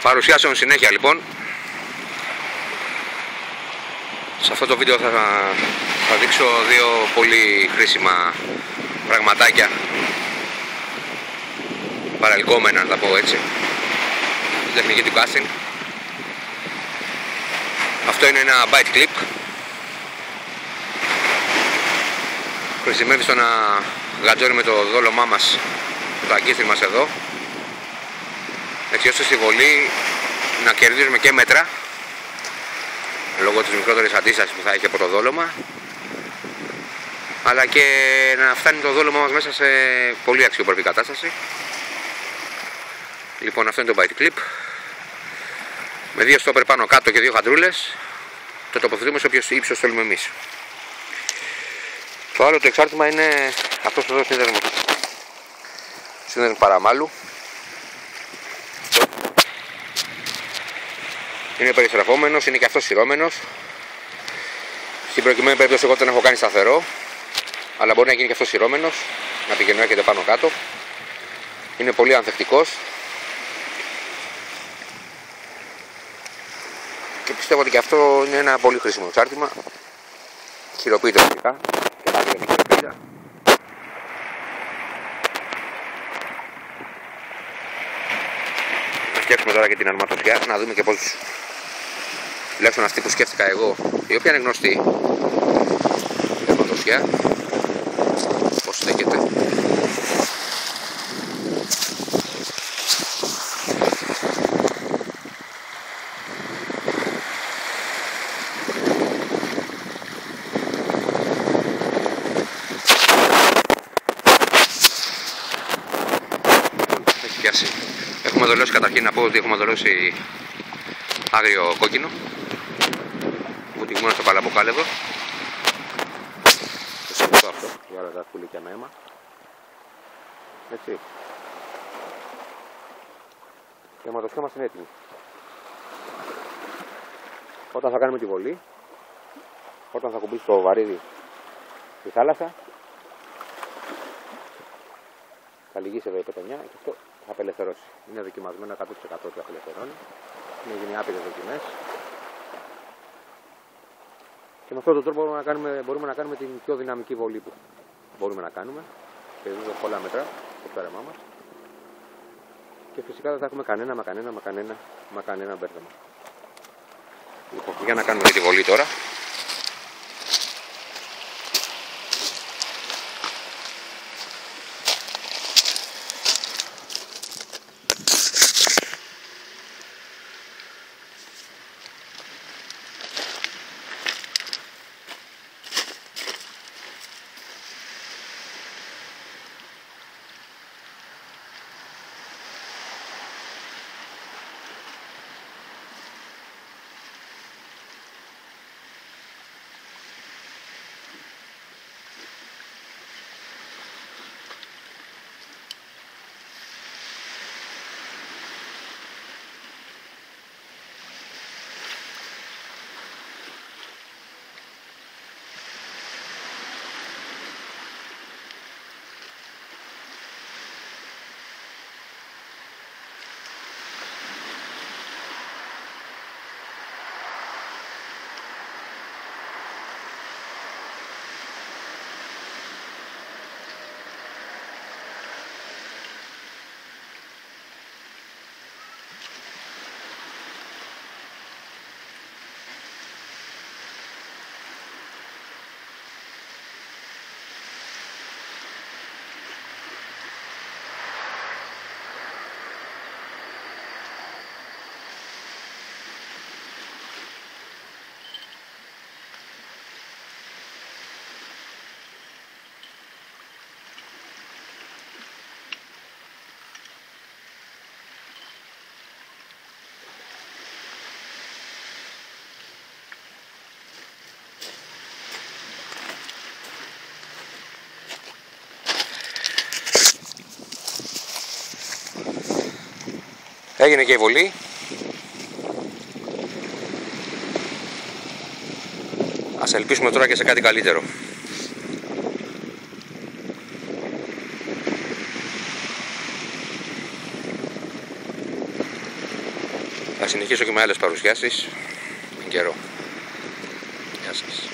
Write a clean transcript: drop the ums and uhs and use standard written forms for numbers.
Παρουσιάσεων συνέχεια λοιπόν. Σε αυτό το βίντεο θα δείξω δύο πολύ χρήσιμα πραγματάκια, παρελκόμενα να τα πω έτσι, στη τεχνική του casting. Αυτό είναι ένα bite clip. Χρησιμεύει στο να γατζώνουμε το δόλωμά μας, το αγκίστρι μας εδώ, έτσι ώστε στη βολή να κερδίζουμε και μέτρα λόγω της μικρότερης αντίστασης που θα έχει από το δόλωμα, αλλά και να φτάνει το δόλωμα μας μέσα σε πολύ αξιοπρεπή κατάσταση. Λοιπόν, αυτό είναι το bite clip με δύο στόπερ πάνω κάτω και δύο χαντρούλες. Το τοποθετούμε σε όποιο ύψος θέλουμε εμείς. Το άλλο το εξάρτημα είναι αυτός εδώ σύνδεσμος παραμάλου. Είναι περιστραφόμενος, είναι και αυτός σειρώμενος. Στην προκειμένη περίπτωση εγώ τον έχω κάνει σταθερό, αλλά μπορεί να γίνει και αυτός σειρώμενος, να πηγαίνει έρχεται πάνω κάτω. Είναι πολύ ανθεκτικός και πιστεύω ότι και αυτό είναι ένα πολύ χρήσιμο εξάρτημα. Χειροποίητο φυσικά και πάλι είναι χειροποίητα. Να φτιάξουμε τώρα και την αρματοσιά, να δούμε και πώς, τουλάχιστον αυτή που σκέφτηκα εγώ, η οποία είναι γνωστή, η αρματοσιά, πώς στέκεται. Έχουμε δολώσει, καταρχήν να πω ότι έχουμε δολώσει άγριο κόκκινο, βουτυγμένο στο παλαμποκάλευο. Το σημαντικό αυτό, για όλα τα κουλίκια με αίμα. Έτσι. Η αιματοσιά μας είναι έτοιμη. Όταν θα κάνουμε τη βολή, όταν θα κουμπίσει το βαρύδι στη θάλασσα, θα λυγίσει εδώ η πετονιά και αυτό θα απελευθερώσει. Είναι δοκιμασμένο 100% ότι απελευθερώνει. Είναι γίνει άπειρες δοκιμές. Και με αυτόν τον τρόπο μπορούμε να κάνουμε την πιο δυναμική βολή που μπορούμε να κάνουμε. Και δούμε πολλά μέτρα στο πέρασμά μας. Και φυσικά δεν θα έχουμε κανένα μπέρδεμα. Λοιπόν, για να κάνουμε τη βολή τώρα. Έγινε και η βολή. Ας ελπίσουμε τώρα και σε κάτι καλύτερο. Θα συνεχίσω και με άλλες παρουσιάσεις εν καιρό. Γεια σας.